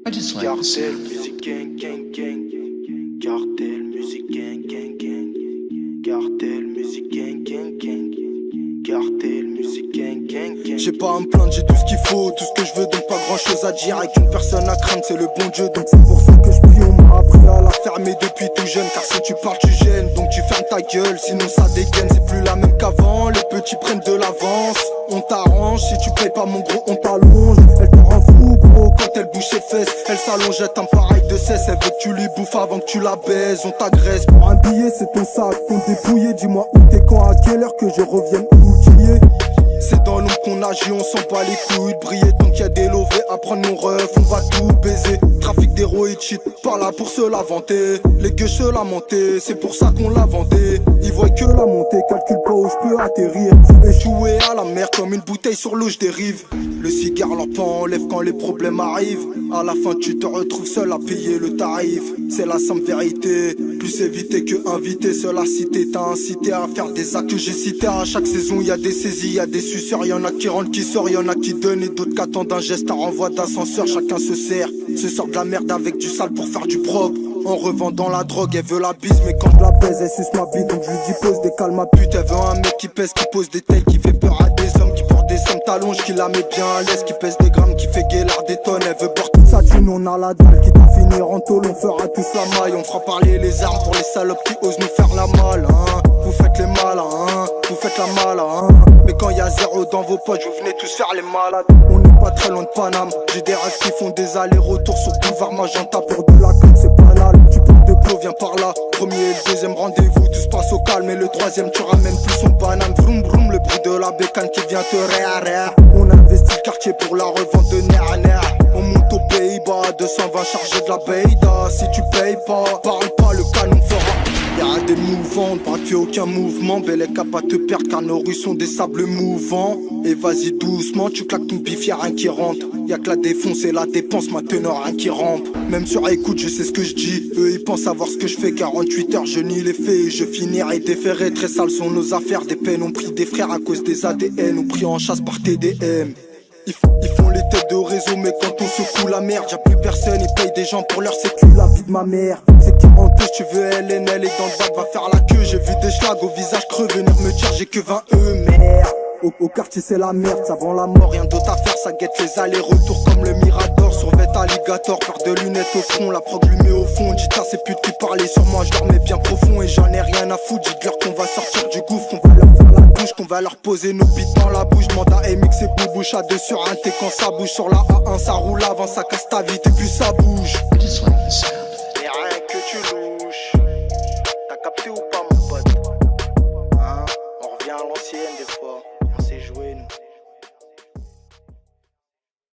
I just like to say. Cartel, musique, gang, gang, gang. Cartel, musique, gang, gang, gang. Cartel, musique, gang, gang, gang. Cartel, musique, gang, gang, gang. J'ai pas à me plaindre, j'ai tout ce qu'il faut, tout ce que je veux, donc pas grand chose à dire. Avec une personne à craindre, c'est le bon Dieu. Donc c'est pour ça que je prie, on m'a appris à la fermer depuis tout jeune. Car si tu parles, tu gênes, donc tu fermes ta gueule. Sinon ça dégaine, c'est plus la même qu'avant. Les petits prennent de l'avance, on t'arrange. Si tu payes pas mon gros, on t'allonge. Elle te rend fou, gros, quand elle bouge ses fesses. Elle s'allonge, jette un pareil de cesse. Elle veut que tu lui bouffes avant que tu la baises. On t'agresse pour un billet, c'est ton sac, ton dépouillé. Dis-moi où t'es, quand, à quelle heure que je revienne, où tu y es. C'est dans l'ombre qu'on agit, on sent pas les couilles de briller. Tant qu'il y a des lovés à prendre mon ref, on va tout baiser. Trafic d'héroïdes, shit, pas là pour se la vanter. Les gueux se lamenter, c'est pour ça qu'on la vendait. Ils voient que la montée, calcule pas où je peux atterrir. Échoué à la mer comme une bouteille sur l'eau, je dérive. Le cigare leur pend en lèvres quand les problèmes arrivent. À la fin tu te retrouves seul à payer le tarif. C'est la simple vérité, plus éviter que inviter. Seul à citer t'a incité à faire des actes que j'ai cités. À chaque saison y a des saisies, y a des suceurs. Y'en a qui rentrent, qui sortent, y'en a qui donnent. Et d'autres qui attendent un geste, un renvoi d'ascenseur. Chacun se sert, se sort de la merde avec du sale pour faire du propre. En revendant la drogue, elle veut la bise, mais quand je la baise, elle suce ma bite. Donc je lui dis pose des calmes ma pute. Elle veut un mec qui pèse, qui pose des tailles, qui fait peur à des hommes, qui porte des sommes talonges, qui la met bien à l'aise, qui pèse des grammes, qui fait guélard des tonnes. Elle veut boire toute sa thune, on a la dalle qui doit finir en tôle. On fera tous la maille, on fera parler les armes pour les salopes qui osent nous faire la malle, hein. Vous faites les malins, hein. Vous faites la malin, hein. Mais quand y a zéro dans vos poches, vous venez tous faire les malades. On n'est pas très loin de Paname. J'ai des rêves qui font des allers-retours sur boulevard Magenta. Pour de la com, c'est banal. Tu portes de peau, viens par là. Premier et le deuxième rendez-vous, tout se passe au calme. Et le troisième, tu ramènes plus son banane. Vroom vroom, le bruit de la bécane qui vient te réarrêter. On investit le quartier pour la revente de nerf. On monte aux Pays-Bas, 220 chargés de la Beida. Si tu payes pas, parle pas, le canon fera. Y'a des mouvants, pas fait aucun mouvement. Bellec à pas te perdre car nos rues sont des sables mouvants. Et vas-y doucement, tu claques ton bif, y'a rien qui rentre. Y'a que la défonce et la dépense, maintenant rien qui rampe. Même sur écoute, je sais ce que je dis. Eux ils pensent savoir ce que je fais. 48 heures, je nie les faits et je finirai déféré. Très sales sont nos affaires, des peines ont pris des frères à cause des ADN. Ou pris en chasse par TDM. Ils font les têtes de réseau, mais quand on secoue la merde, y'a plus personne, ils payent des gens pour leur sécu. La vie de ma mère, c'est qui en touche, tu veux LNL et dans le bac va faire la queue. J'ai vu des schlags au visage creux venir me dire j'ai que 20 merde. Au quartier c'est la merde, ça vend la mort, rien d'autre à faire, ça guette les allers-retours comme le Mirador. Survêt alligator, paire de lunettes au front, la prog lui met au fond. Dites à ces putes qui parlaient sur moi, je leur mets bien profond et j'en ai rien à foutre. Dites-leur qu'on va sortir du gouffre, qu'on va leur faire la douche, qu'on va leur poser nos bites dans la bouche. Demande à MX et Boubouche à 2 sur 1, t'es quand ça bouge. Sur la A1 ça roule avant, ça casse ta vie et puis ça bouge. I just like to say.